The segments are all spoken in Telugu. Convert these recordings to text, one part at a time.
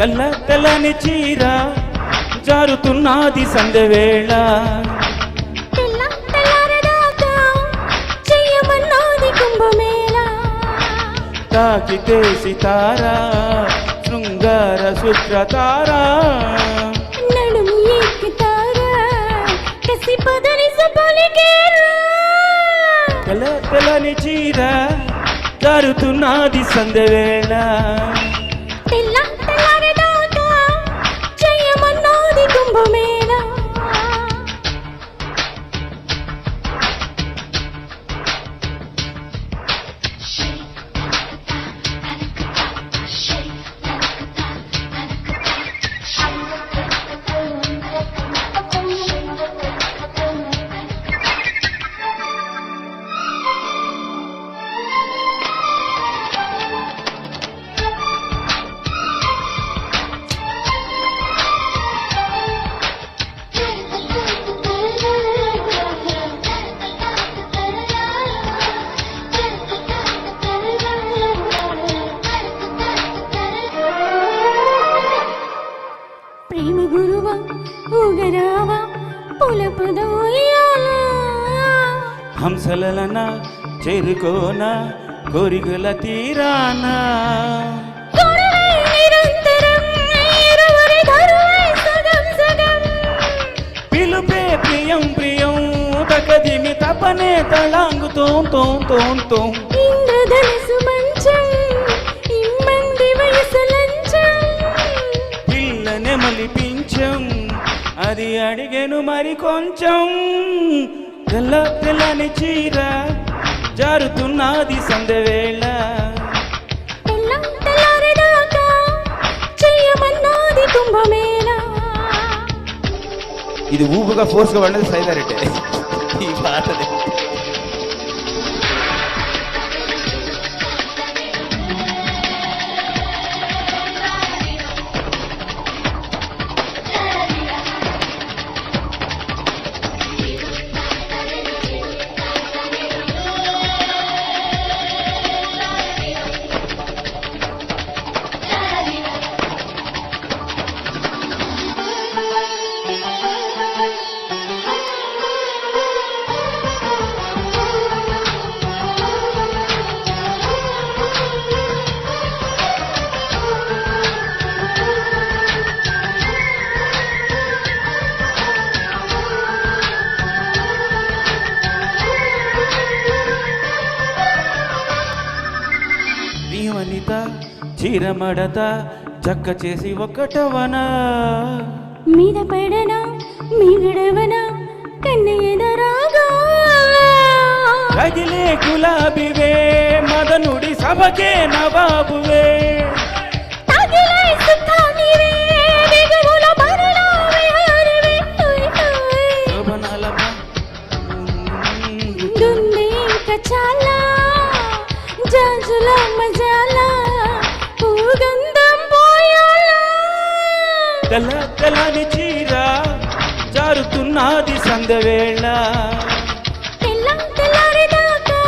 తెల్ల తెల్లని చీర జారుతున్నది సందెవేళ తాకితే సితారా శృంగార సూత్రతారా నడుము ఎక్కుతారా కసి పదని సపలికేరా తెల్ల తెల్లని చీర జారుతున్నది సందెవేళ తెల్ల తెల్లారదాకా చెయ్యమన్నది కుంభమేళ ప్రేమ గురువా ఊగరావా పులపదోయాల హంసలన చేరుకోన కోరికల తీరానా నిరంతరం ఇరువురి ధరువై సగం సగం పిలుపే ప్రియం ప్రియం తకదిమి తపనే తళాంగు తోం తోం తోం తోం ఇంద్రధనుసు మంచం ఇమ్మంది వయసు లంచం పిల్లనే మలిపించం అది అడిగెను మరి కొంచెం తెల్ల తెల్లని చీర జారుతున్నది సందెవేళ తెల్ల తెల్లారదాకా చెయ్యమన్నది కుంభమేళ ఇది ఊపుగా ఫోర్స్గా పడినది సైదారెడ్డి ఈ పాటది వనిత చీరమడత చక్క చేసి ఒక్కటవనా మీద పడనా మీగడవనా కన్ను ఎదరాగా రగిలే గులాబివే మదనుడి సభకే నవాబువే తగిలే సుఖానివే దిగుల బరిలో విహారివే శోభనాల దుంది ఇంకా చాలా జాజుల మజాల పూగంధం పోయాల తెల్ల తెల్లని చీర జారుతున్నది సందెవేళ తెల్ల తెల్లారదాకా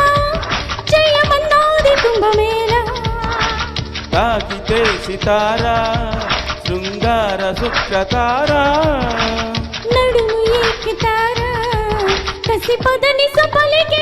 చెయ్యమన్నది కుంభమేళ తాకితే సితారా శృంగార శుక్రతారా నడుము ఎక్కుతారా కసి పదని సపలికి